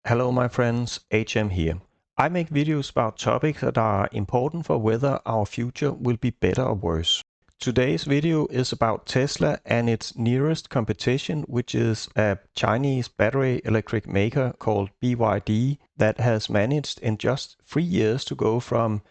Hello my friends, HM here. I make videos about topics that are important for whether our future will be better or worse. Today's video is about Tesla and its nearest competition, which is a Chinese battery electric maker called BYD that has managed in just 3 years to go from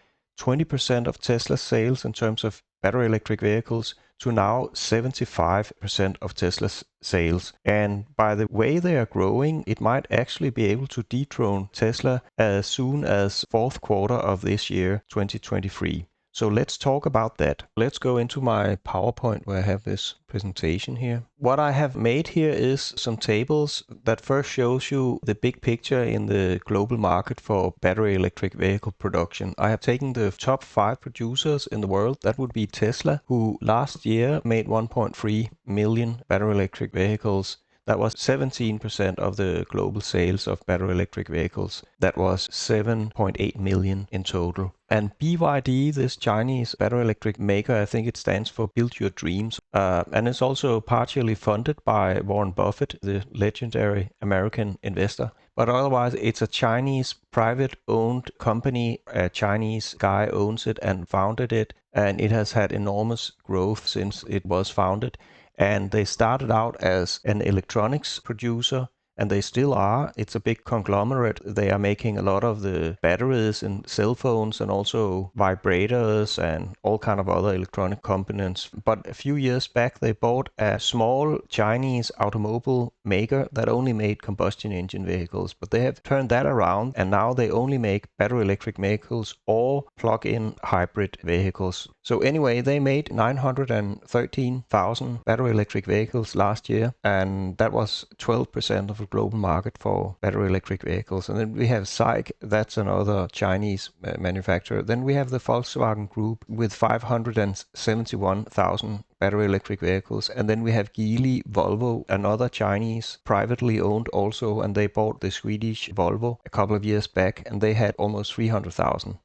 20% of Tesla's sales in terms of battery electric vehicles to now 75% of Tesla's sales. And by the way they are growing, it might actually be able to dethrone Tesla as soon as fourth quarter of this year, 2023. So let's talk about that. Let's go into my PowerPoint where I have this presentation here. What I have made here is some tables that first shows you the big picture in the global market for battery electric vehicle production. I have taken the top 5 producers in the world. That would be Tesla, who last year made 1.3 million battery electric vehicles. That was 17% of the global sales of battery electric vehicles. That was 7.8 million in total. And BYD, this Chinese battery electric maker, I think it stands for Build Your Dreams. And it's also partially funded by Warren Buffett, the legendary American investor. But otherwise, it's a Chinese private-owned company. A Chinese guy owns it and founded it. And it has had enormous growth since it was founded. And they started out as an electronics producer, and they still are. It's a big conglomerate. They are making a lot of the batteries in cell phones and also vibrators and all kind of other electronic components. But a few years back, they bought a small Chinese automobile maker that only made combustion engine vehicles. But they have turned that around, and now they only make battery electric vehicles or plug-in hybrid vehicles. So anyway, they made 913,000 battery electric vehicles last year, and that was 12% of the global market for battery electric vehicles. And then we have SAIC, that's another Chinese manufacturer. Then we have the Volkswagen Group with 571,000 battery electric vehicles. And then we have Geely, Volvo, another Chinese, privately owned also, and they bought the Swedish Volvo a couple of years back, and they had almost 300,000.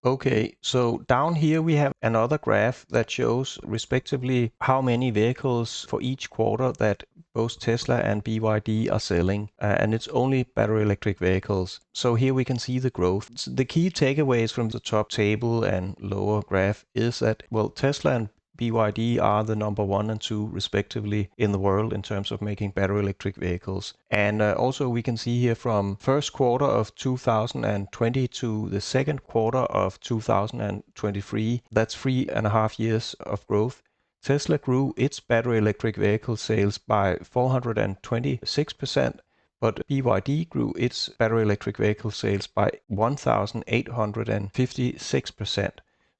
Okay, so down here we have another graph that shows respectively how many vehicles for each quarter that both Tesla and BYD are selling, and it's only battery electric vehicles. So here we can see the growth. The key takeaways from the top table and lower graph is that, well, Tesla and BYD are the number 1 and 2 respectively in the world in terms of making battery electric vehicles. And also we can see here from first quarter of 2020 to the second quarter of 2023, that's 3.5 years of growth. Tesla grew its battery electric vehicle sales by 426%, but BYD grew its battery electric vehicle sales by 1,856%.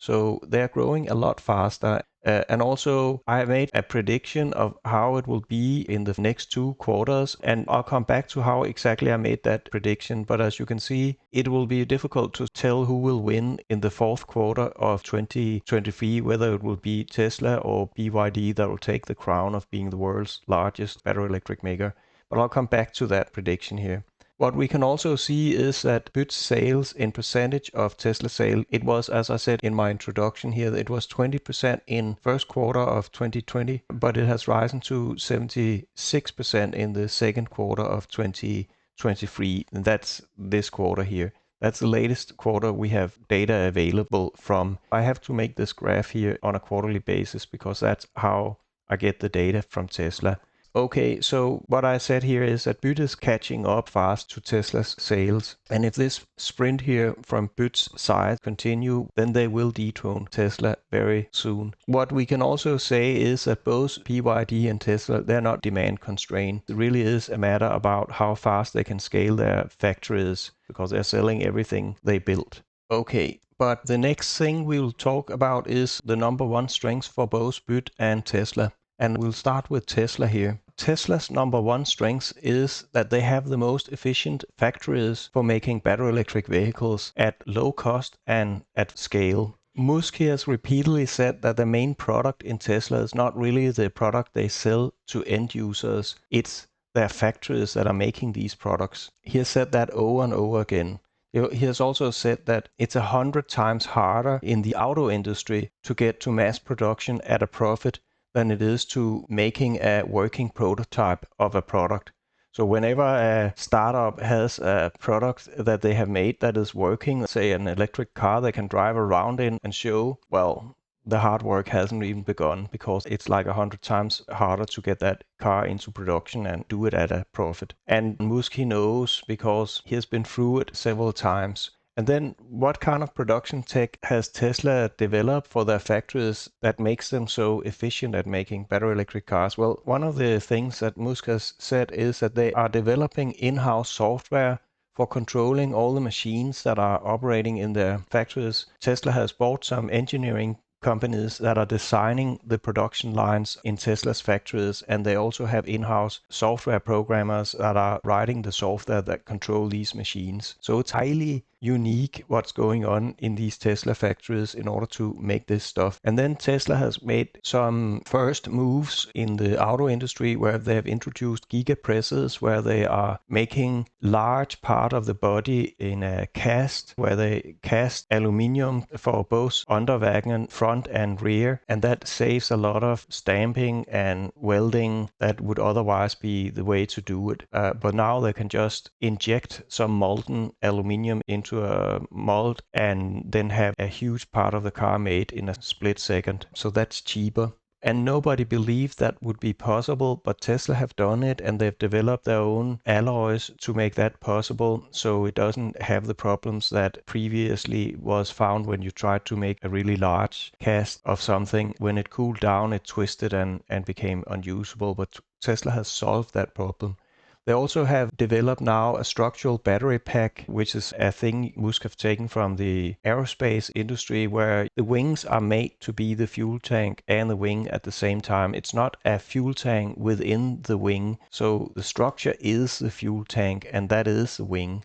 So they're growing a lot faster. And also I made a prediction of how it will be in the next 2 quarters, and I'll come back to how exactly I made that prediction. But as you can see, it will be difficult to tell who will win in the fourth quarter of 2023, whether it will be Tesla or BYD that will take the crown of being the world's largest battery electric maker. But I'll come back to that prediction here. What we can also see is that BYD's sales in percentage of Tesla sale, it was, as I said in my introduction here, it was 20% in first quarter of 2020, but it has risen to 76% in the second quarter of 2023. And that's this quarter here. That's the latest quarter we have data available from. I have to make this graph here on a quarterly basis because that's how I get the data from Tesla. Okay, so what I said here is that BYD is catching up fast to Tesla's sales. And if this sprint here from BYD's side continue, then they will dethrone Tesla very soon. What we can also say is that both BYD and Tesla, they're not demand constrained. It really is a matter about how fast they can scale their factories because they're selling everything they built. Okay, but the next thing we'll talk about is the number 1 strength for both BYD and Tesla. And we'll start with Tesla here. Tesla's number 1 strength is that they have the most efficient factories for making battery electric vehicles at low cost and at scale. Musk has repeatedly said that the main product in Tesla is not really the product they sell to end users. It's their factories that are making these products. He has said that over and over again. He has also said that it's 100 times harder in the auto industry to get to mass production at a profit than it is to making a working prototype of a product. So whenever a startup has a product that they have made that is working, say an electric car they can drive around in and show, well, the hard work hasn't even begun, because it's like 100 times harder to get that car into production and do it at a profit. And Musk, he knows, because he has been through it several times. And then what kind of production tech has Tesla developed for their factories that makes them so efficient at making battery electric cars? Well, one of the things that Musk has said is that they are developing in-house software for controlling all the machines that are operating in their factories. Tesla has bought some engineering companies that are designing the production lines in Tesla's factories, and they also have in-house software programmers that are writing the software that control these machines. So it's highly unique what's going on in these Tesla factories in order to make this stuff. And then Tesla has made some first moves in the auto industry where they have introduced gigapresses, where they are making large part of the body in a cast, where they cast aluminium for both underwagen, front and rear, and that saves a lot of stamping and welding that would otherwise be the way to do it. But now they can just inject some molten aluminium into a mold and then have a huge part of the car made in a split second. So that's cheaper. And nobody believed that would be possible, but Tesla have done it, and they've developed their own alloys to make that possible, so it doesn't have the problems that previously was found when you tried to make a really large cast of something. When it cooled down, it twisted and became unusable, but Tesla has solved that problem. They also have developed now a structural battery pack, which is a thing Musk have taken from the aerospace industry, where the wings are made to be the fuel tank and the wing at the same time. It's not a fuel tank within the wing, so the structure is the fuel tank and that is the wing.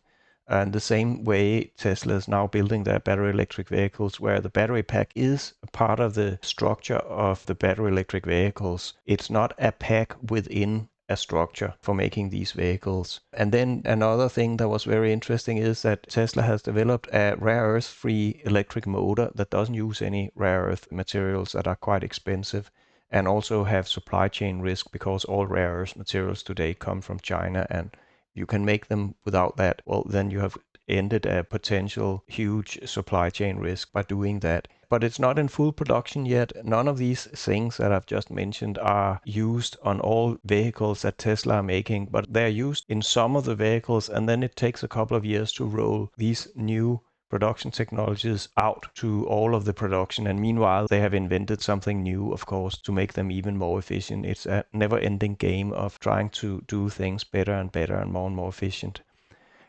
And the same way Tesla is now building their battery electric vehicles, where the battery pack is a part of the structure of the battery electric vehicles. It's not a pack within a structure for making these vehicles. And then another thing that was very interesting is that Tesla has developed a rare earth free electric motor that doesn't use any rare earth materials that are quite expensive, and also have supply chain risk, because all rare earth materials today come from China, and you can make them without that. Well, then you have ended a potential huge supply chain risk by doing that. But it's not in full production yet. None of these things that I've just mentioned are used on all vehicles that Tesla are making, but they're used in some of the vehicles, and then it takes a couple of years to roll these new production technologies out to all of the production. And meanwhile, they have invented something new, of course, to make them even more efficient. It's a never-ending game of trying to do things better and better and more efficient.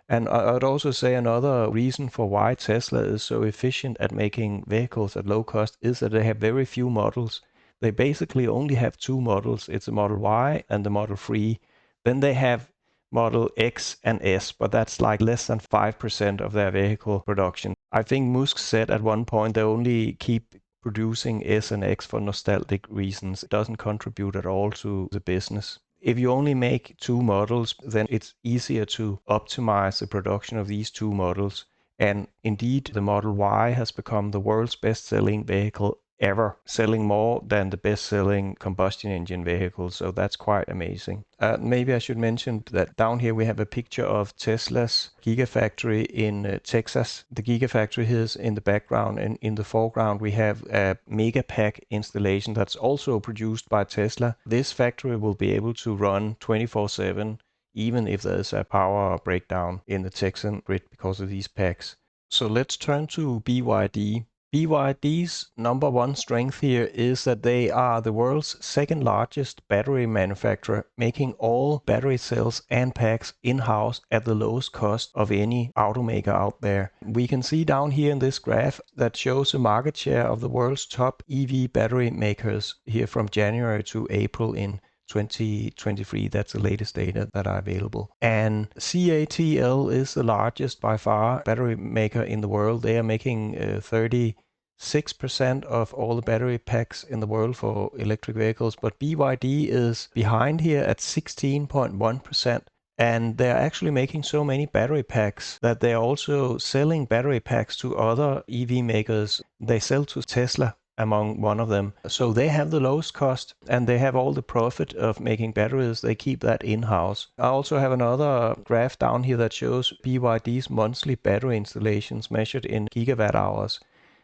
And I'd also say another reason for why Tesla is so efficient at making vehicles at low cost is that they have very few models. They basically only have two models. It's the Model Y and the Model 3. Then they have Model X and S, but that's like less than 5% of their vehicle production. I think Musk said at one point they only keep producing S and X for nostalgic reasons. It doesn't contribute at all to the business. If you only make two models, then it's easier to optimize the production of these two models. And indeed, the Model Y has become the world's best-selling vehicle ever, selling more than the best-selling combustion engine vehicles. So that's quite amazing. Maybe I should mention that down here we have a picture of Tesla's Gigafactory in Texas. The Gigafactory is in the background, and in the foreground we have a Megapack installation that's also produced by Tesla. This factory will be able to run 24/7, even if there's a power breakdown in the Texan grid because of these packs. So let's turn to BYD. BYD's number one strength here is that they are the world's second largest battery manufacturer, making all battery cells and packs in-house at the lowest cost of any automaker out there. We can see down here in this graph that shows the market share of the world's top EV battery makers here from January to April in 2023. That's the latest data that are available. And CATL is the largest by far battery maker in the world. They are making 36% of all the battery packs in the world for electric vehicles, but BYD is behind here at 16.1%. And they're actually making so many battery packs that they're also selling battery packs to other EV makers. They sell to Tesla. among one of them. So they have the lowest cost and they have all the profit of making batteries. They keep that in-house. I also have another graph down here that shows BYD's monthly battery installations measured in gigawatt hours.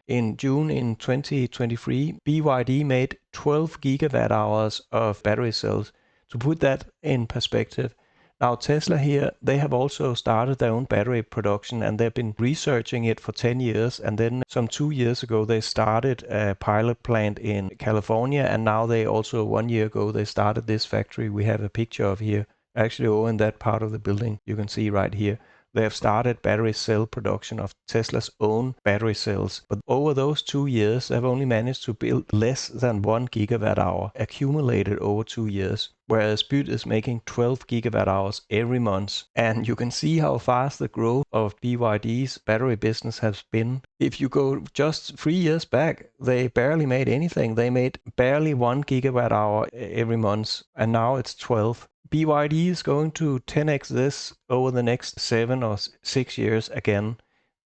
In June in 2023, BYD made 12 gigawatt hours of battery cells. To put that in perspective, now Tesla here, they have also started their own battery production and they've been researching it for 10 years. And then some 2 years ago, they started a pilot plant in California. And now they also, 1 year ago, they started this factory we have a picture of here. Actually, over in that part of the building, you can see right here. They have started battery cell production of Tesla's own battery cells. But over those 2 years, they've only managed to build less than 1 gigawatt hour accumulated over 2 years. Whereas BYD is making 12 gigawatt hours every month. And you can see how fast the growth of BYD's battery business has been. If you go just 3 years back, they barely made anything. They made barely 1 gigawatt hour every month, and now it's 12. BYD is going to 10x this over the next 7 or 6 years again.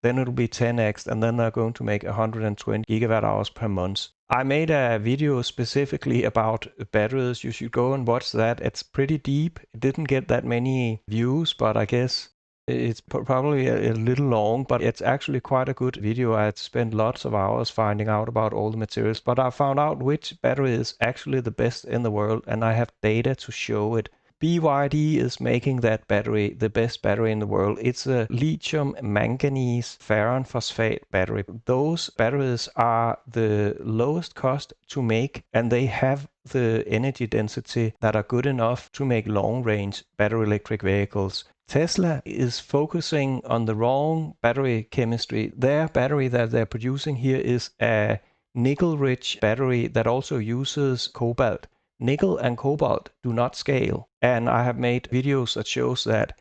Then it'll be 10x, and then they're going to make 120 gigawatt hours per month. I made a video specifically about batteries. You should go and watch that. It's pretty deep. It didn't get that many views, but I guess it's probably a little long, but it's actually quite a good video. I had spent lots of hours finding out about all the materials, but I found out which battery is actually the best in the world, and I have data to show it. BYD is making that battery the best battery in the world. It's a lithium manganese ferron phosphate battery. Those batteries are the lowest cost to make, and they have the energy density that are good enough to make long range battery electric vehicles. Tesla is focusing on the wrong battery chemistry. Their battery that they're producing here is a nickel-rich battery that also uses cobalt. Nickel and cobalt do not scale. And I have made videos that shows that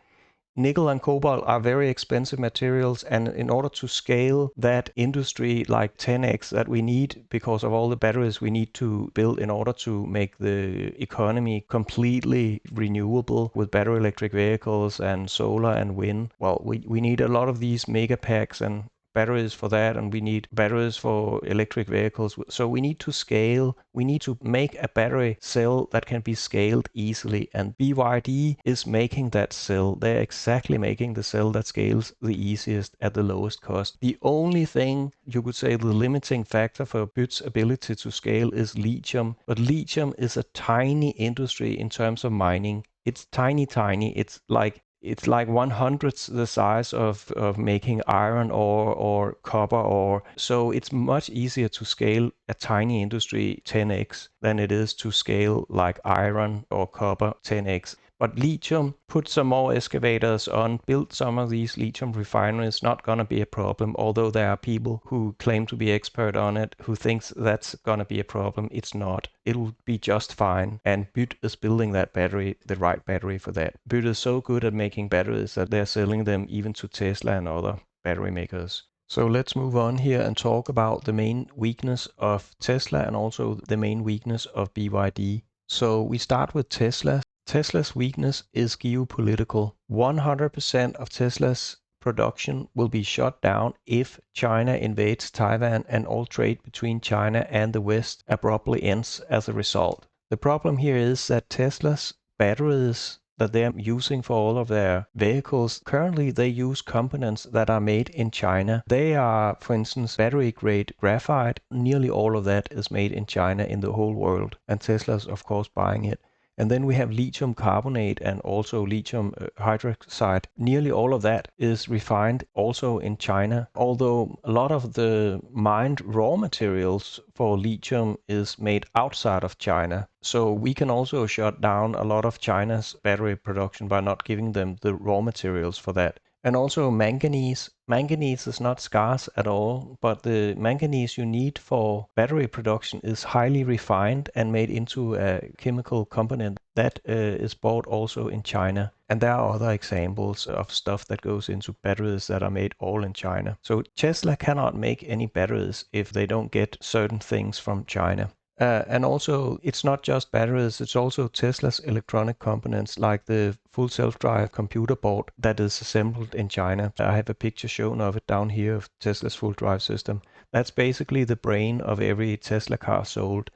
nickel and cobalt are very expensive materials, and in order to scale that industry like 10x that we need because of all the batteries we need to build in order to make the economy completely renewable with battery electric vehicles and solar and wind, well, we need a lot of these mega packs and batteries for that, and we need batteries for electric vehicles. So we need to scale. We need to make a battery cell that can be scaled easily, and BYD is making that cell. They're exactly making the cell that scales the easiest at the lowest cost. The only thing you could say the limiting factor for BYD's ability to scale is lithium, but lithium is a tiny industry in terms of mining. It's tiny. It's like 1/100th the size of making iron ore or copper ore. So it's much easier to scale a tiny industry 10x than it is to scale like iron or copper 10x. But lithium, put some more excavators on, build some of these lithium refineries, not gonna be a problem, although there are people who claim to be expert on it, who thinks that's gonna be a problem. It's not. It'll be just fine. And BYD is building that battery, the right battery for that. BYD is so good at making batteries that they're selling them even to Tesla and other battery makers. So let's move on here and talk about the main weakness of Tesla and also the main weakness of BYD. So we start with Tesla. Tesla's weakness is geopolitical. 100% of Tesla's production will be shut down if China invades Taiwan and all trade between China and the West abruptly ends as a result. The problem here is that Tesla's batteries that they're using for all of their vehicles, currently they use components that are made in China. They are, for instance, battery grade graphite. Nearly all of that is made in China in the whole world, and Tesla's of course buying it. And then we have lithium carbonate and also lithium hydroxide. Nearly all of that is refined also in China, although a lot of the mined raw materials for lithium is made outside of China. So we can also shut down a lot of China's battery production by not giving them the raw materials for that. And also manganese. Manganese is not scarce at all, but the manganese you need for battery production is highly refined and made into a chemical component that is bought also in China. And there are other examples of stuff that goes into batteries that are made all in China. So Tesla cannot make any batteries if they don't get certain things from China. And also, it's not just batteries, it's also Tesla's electronic components, like the full self-drive computer board that is assembled in China. I have a picture shown of it down here of Tesla's full drive system. That's basically the brain of every Tesla car sold,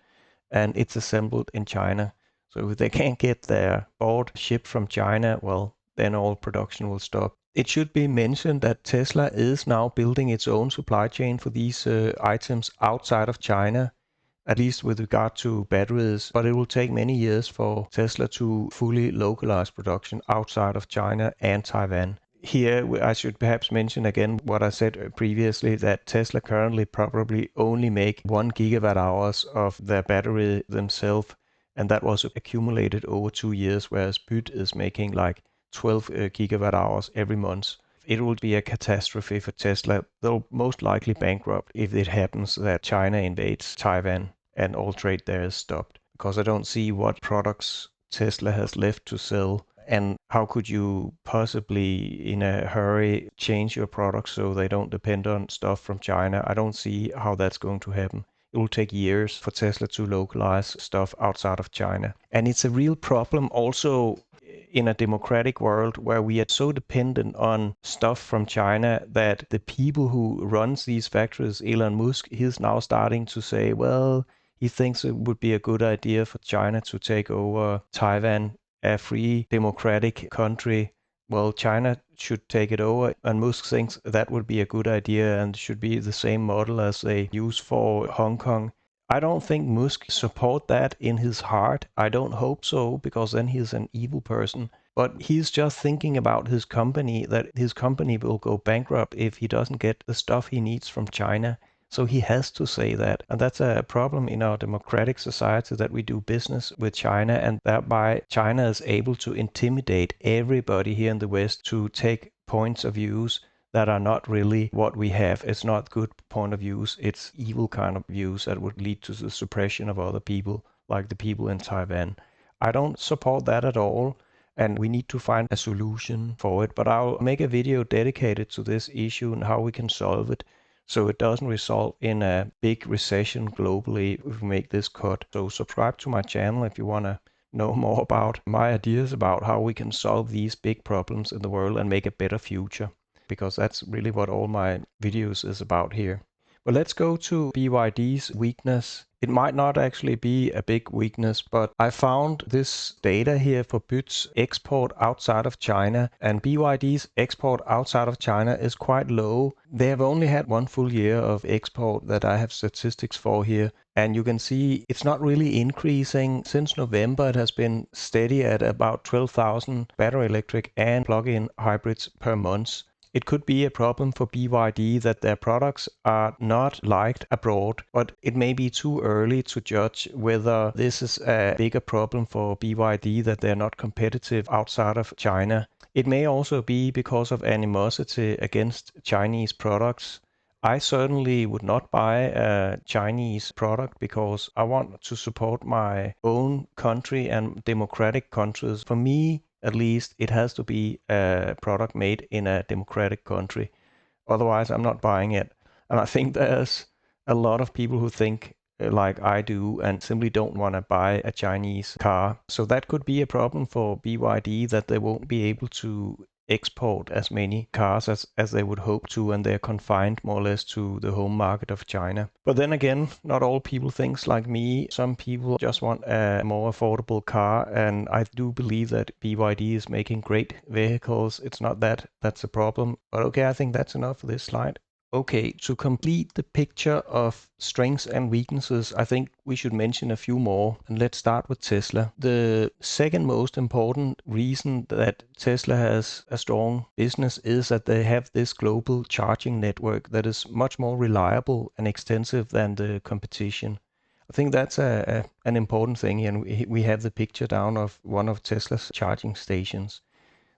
and it's assembled in China. So if they can't get their board shipped from China, well, then all production will stop. It should be mentioned that Tesla is now building its own supply chain for these items outside of China, at least with regard to batteries, but it will take many years for Tesla to fully localize production outside of China and Taiwan. Here, I should perhaps mention again what I said previously, that Tesla currently probably only make 1 gigawatt hours of their battery themselves, and that was accumulated over 2 years, whereas BYD is making like 12 gigawatt hours every month. It will be a catastrophe for Tesla. They'll most likely bankrupt if it happens that China invades Taiwan and all trade there is stopped, because I don't see what products Tesla has left to sell. And how could you possibly, in a hurry, change your products so they don't depend on stuff from China? I don't see how that's going to happen. It will take years for Tesla to localize stuff outside of China. And it's a real problem also in a democratic world where we are so dependent on stuff from China that the people who runs these factories, Elon Musk, he's now starting to say, well, he thinks it would be a good idea for China to take over Taiwan, a free democratic country. Well, China should take it over, and Musk thinks that would be a good idea and should be the same model as they use for Hong Kong. I don't think Musk support that in his heart. I don't hope so, because then he's an evil person. But he's just thinking about his company, that his company will go bankrupt if he doesn't get the stuff he needs from China. So he has to say that. And that's a problem in our democratic society, that we do business with China, and thereby China is able to intimidate everybody here in the West to take points of views that are not really what we have. It's not good point of views. It's evil kind of views that would lead to the suppression of other people, like the people in Taiwan. I don't support that at all, and we need to find a solution for it. But I'll make a video dedicated to this issue and how we can solve it, so it doesn't result in a big recession globally if we make this cut. So subscribe to my channel if you want to know more about my ideas about how we can solve these big problems in the world and make a better future, because that's really what all my videos is about here. But let's go to BYD's weakness. It might not actually be a big weakness, but I found this data here for BYD's export outside of China, and BYD's export outside of China is quite low. They have only had 1 full year of export that I have statistics for here, and you can see it's not really increasing. Since November, it has been steady at about 12,000 battery electric and plug-in hybrids per month. It could be a problem for BYD that their products are not liked abroad, but it may be too early to judge whether this is a bigger problem for BYD, that they're not competitive outside of China. It may also be because of animosity against Chinese products. I certainly would not buy a Chinese product because I want to support my own country and democratic countries. For me, at least, it has to be a product made in a democratic country. Otherwise, I'm not buying it. And I think there's a lot of people who think like I do and simply don't want to buy a Chinese car. So that could be a problem for BYD, that they won't be able to export as many cars as they would hope to, and they're confined more or less to the home market of China. But then again, not all people think like me. Some people just want a more affordable car, and I do believe that BYD is making great vehicles. It's not that that's a problem. But okay, I think that's enough for this slide. Okay, to complete the picture of strengths and weaknesses, I think we should mention a few more. And let's start with Tesla. The second most important reason that Tesla has a strong business is that they have this global charging network that is much more reliable and extensive than the competition. I think that's an important thing, and we have the picture down of one of Tesla's charging stations.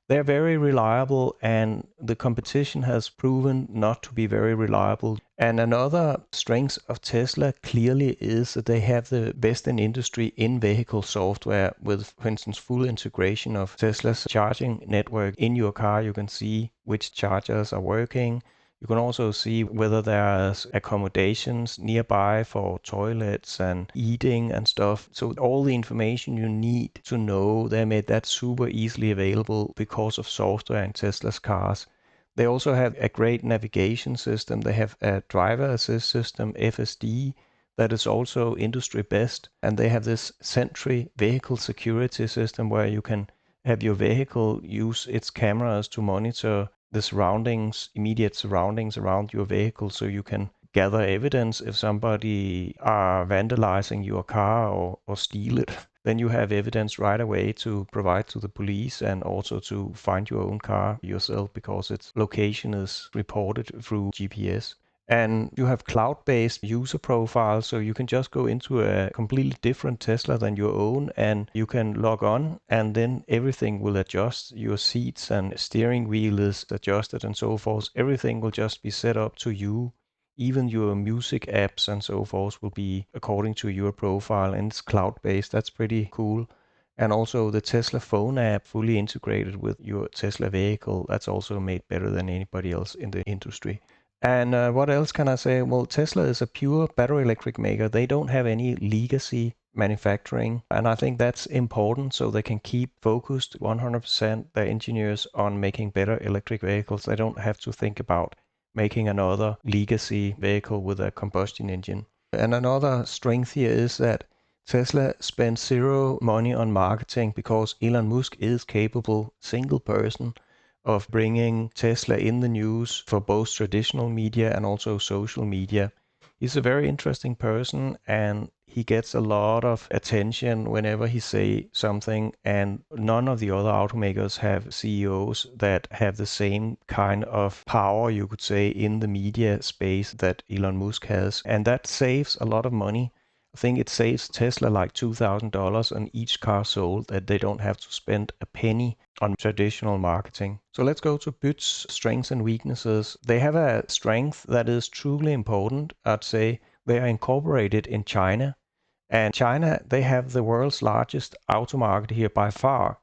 They're very reliable, and the competition has proven not to be very reliable. And another strength of Tesla clearly is that they have the best in industry in vehicle software with, for instance, full integration of Tesla's charging network in your car. You can see which chargers are working. You can also see whether there's accommodations nearby for toilets and eating and stuff. So all the information you need to know, they made that super easily available because of software in Tesla's cars. They also have a great navigation system. They have a driver assist system, FSD, that is also industry best. And they have this Sentry vehicle security system where you can have your vehicle use its cameras to monitor the surroundings, immediate surroundings around your vehicle, so you can gather evidence if somebody are vandalizing your car or steal it. Then you have evidence right away to provide to the police and also to find your own car yourself because its location is reported through GPS. And you have cloud-based user profiles, so you can just go into a completely different Tesla than your own, and you can log on, and then everything will adjust. Your seats and steering wheel is adjusted and so forth. Everything will just be set up to you. Even your music apps and so forth will be according to your profile, and it's cloud-based. That's pretty cool. And also the Tesla phone app fully integrated with your Tesla vehicle. That's also made better than anybody else in the industry. And what else can I say? Well, Tesla is a pure battery electric maker. They don't have any legacy manufacturing. And I think that's important so they can keep focused 100% their engineers on making better electric vehicles. They don't have to think about making another legacy vehicle with a combustion engine. And another strength here is that Tesla spends zero money on marketing because Elon Musk is capable, single person, of bringing Tesla in the news for both traditional media and also social media. He's a very interesting person and he gets a lot of attention whenever he say something, and none of the other automakers have CEOs that have the same kind of power, you could say, in the media space that Elon Musk has. And that saves a lot of money. I think it saves Tesla like $2,000 on each car sold, that they don't have to spend a penny on traditional marketing. So let's go to BYD's strengths and weaknesses. They have a strength that is truly important. I'd say they are incorporated in China. And China, they have the world's largest auto market here by far.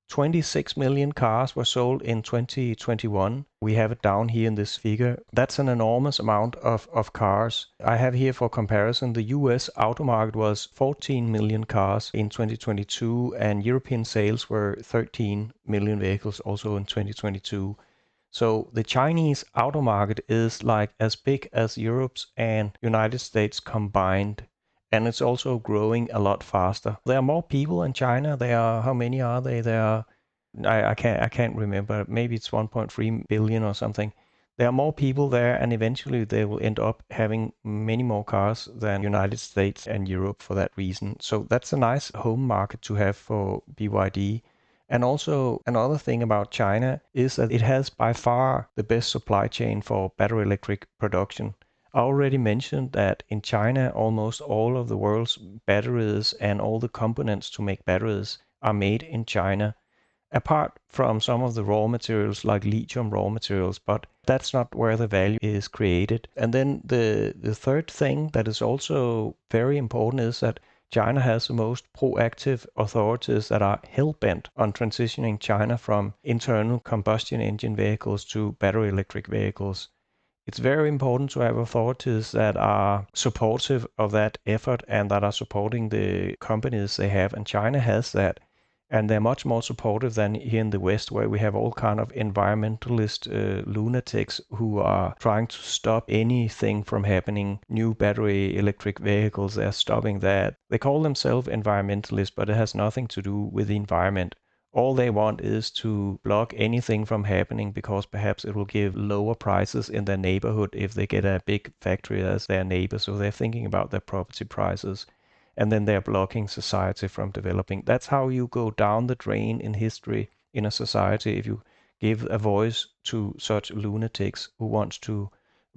26 million cars were sold in 2021. We have it down here in this figure. That's an enormous amount of cars. I have here for comparison, the US auto market was 14 million cars in 2022, and European sales were 13 million vehicles also in 2022. So the Chinese auto market is like as big as Europe's and United States combined. And it's also growing a lot faster. There are more people in China. There are, how many are they? There are, I can't remember. Maybe it's 1.3 billion or something. There are more people there, and eventually they will end up having many more cars than United States and Europe for that reason. So that's a nice home market to have for BYD. And also another thing about China is that it has by far the best supply chain for battery electric production. I already mentioned that in China, almost all of the world's batteries and all the components to make batteries are made in China, apart from some of the raw materials like lithium raw materials, but that's not where the value is created. And then the third thing that is also very important is that China has the most proactive authorities that are hell-bent on transitioning China from internal combustion engine vehicles to battery electric vehicles. It's very important to have authorities that are supportive of that effort and that are supporting the companies they have. And China has that. And they're much more supportive than here in the West, where we have all kind of environmentalist lunatics who are trying to stop anything from happening. New battery electric vehicles, they're stopping that. They call themselves environmentalists, but it has nothing to do with the environment. All they want is to block anything from happening because perhaps it will give lower prices in their neighborhood if they get a big factory as their neighbor. So they're thinking about their property prices, and then they're blocking society from developing. That's how you go down the drain in history in a society, if you give a voice to such lunatics who wants to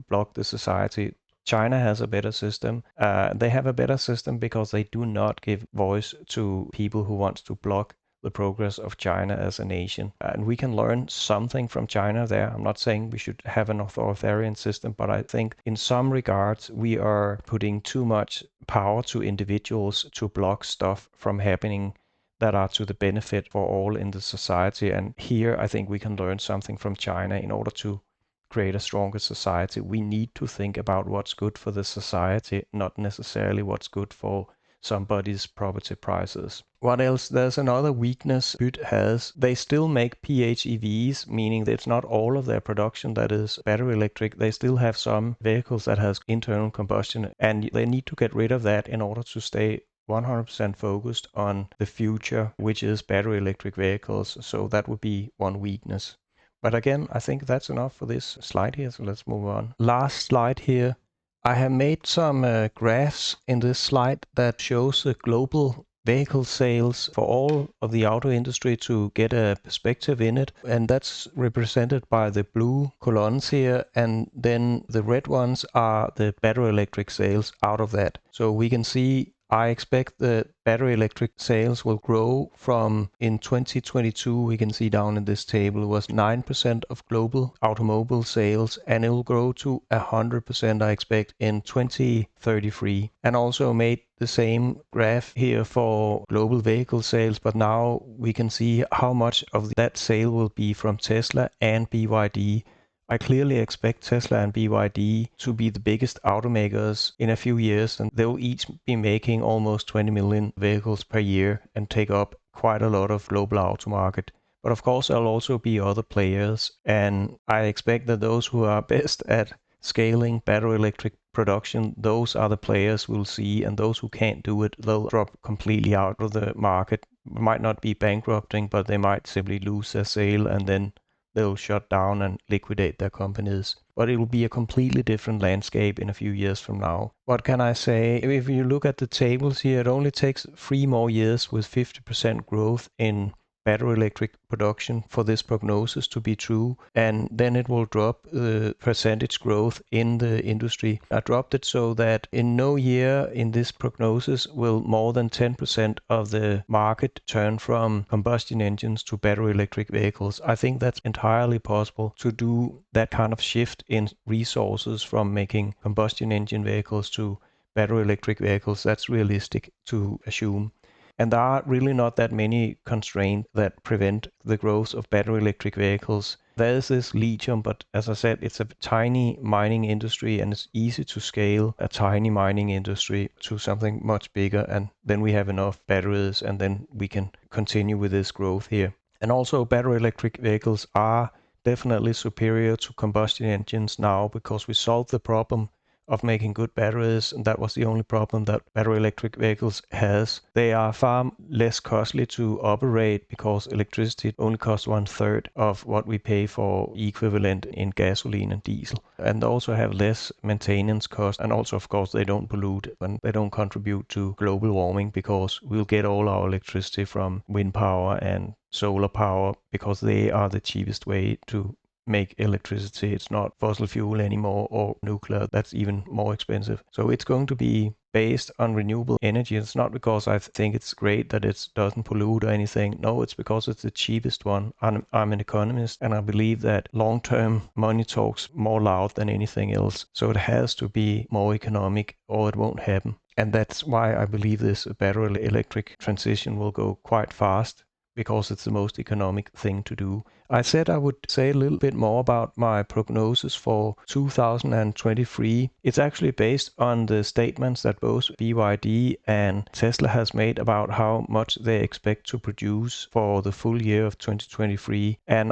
block the society. China has a better system. They have a better system because they do not give voice to people who want to block the progress of China as a nation. And we can learn something from China there. I'm not saying we should have an authoritarian system, but I think in some regards we are putting too much power to individuals to block stuff from happening that are to the benefit for all in the society. And here I think we can learn something from China in order to create a stronger society, we need to think about what's good for the society, not necessarily what's good for somebody's property prices. What else? There's another weakness BYD has. They still make PHEVs, meaning that it's not all of their production that is battery electric. They still have some vehicles that has internal combustion, and they need to get rid of that in order to stay 100% focused on the future, which is battery electric vehicles. So that would be one weakness. But again, I think that's enough for this slide here, so let's move on. Last slide here. I have made some graphs in this slide that shows the global vehicle sales for all of the auto industry to get a perspective in it. And that's represented by the blue columns here. And then the red ones are the battery electric sales out of that. So we can see I expect the battery electric sales will grow from, in 2022, we can see down in this table, was 9% of global automobile sales, and it will grow to 100%, I expect, in 2033. And also made the same graph here for global vehicle sales, but now we can see how much of that sale will be from Tesla and BYD. I clearly expect Tesla and BYD to be the biggest automakers in a few years, and they'll each be making almost 20 million vehicles per year and take up quite a lot of global auto market. But of course, there'll also be other players, and I expect that those who are best at scaling battery electric production, those are the players we'll see, and those who can't do it, they'll drop completely out of the market. Might not be bankrupting, but they might simply lose their sale, and then they'll shut down and liquidate their companies. But it will be a completely different landscape in a few years from now. What can I say? If you look at the tables here, it only takes 3 more years with 50% growth in battery electric production for this prognosis to be true, and then it will drop the percentage growth in the industry. I dropped it so that in no year in this prognosis will more than 10% of the market turn from combustion engines to battery electric vehicles. I think that's entirely possible to do that kind of shift in resources from making combustion engine vehicles to battery electric vehicles. That's realistic to assume. And there are really not that many constraints that prevent the growth of battery electric vehicles. There is this lithium, but as I said, it's a tiny mining industry, and it's easy to scale a tiny mining industry to something much bigger. And then we have enough batteries, and then we can continue with this growth here. And also battery electric vehicles are definitely superior to combustion engines now, because we solved the problem of making good batteries, and that was the only problem that battery electric vehicles has. They are far less costly to operate because electricity only costs 1/3 of what we pay for equivalent in gasoline and diesel, and also have less maintenance cost. And also, of course, they don't pollute and they don't contribute to global warming, because we'll get all our electricity from wind power and solar power, because they are the cheapest way to make electricity. It's not fossil fuel anymore or nuclear. That's even more expensive. So it's going to be based on renewable energy. It's not because I think it's great that it doesn't pollute or anything. No, it's because it's the cheapest one. I'm an economist, and I believe that long-term money talks more loud than anything else. So it has to be more economic or it won't happen. And that's why I believe this battery electric transition will go quite fast, because it's the most economic thing to do. I said I would say a little bit more about my prognosis for 2023. It's actually based on the statements that both BYD and Tesla has made about how much they expect to produce for the full year of 2023. And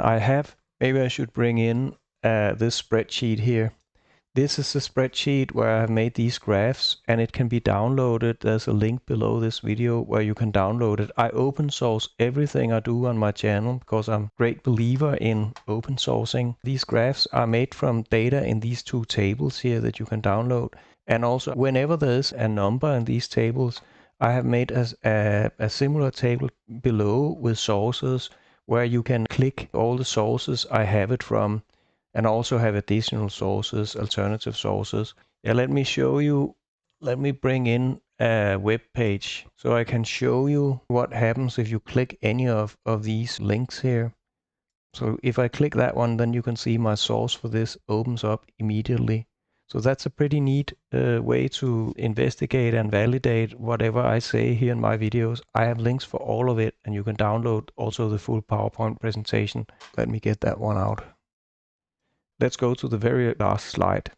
maybe I should bring in this spreadsheet here. This is a spreadsheet where I've made these graphs, and it can be downloaded. There's a link below this video where you can download it. I open source everything I do on my channel because I'm a great believer in open sourcing. These graphs are made from data in these two tables here that you can download. And also, whenever there's a number in these tables, I have made a similar table below with sources where you can click all the sources I have it from, and also have additional sources, alternative sources. Yeah, let me show you. Let me bring in a web page so I can show you what happens if you click any of these links here. So if I click that one, then you can see my source for this opens up immediately. So that's a pretty neat way to investigate and validate whatever I say here in my videos. I have links for all of it, and you can download also the full PowerPoint presentation. Let me get that one out. Let's go to the very last slide,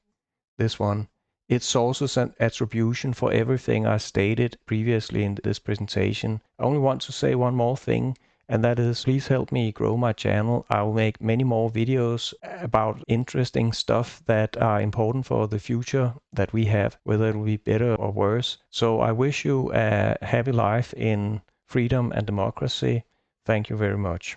this one. It's sources and attribution for everything I stated previously in this presentation. I only want to say one more thing, and that is, please help me grow my channel. I will make many more videos about interesting stuff that are important for the future that we have, whether it will be better or worse. So I wish you a happy life in freedom and democracy. Thank you very much.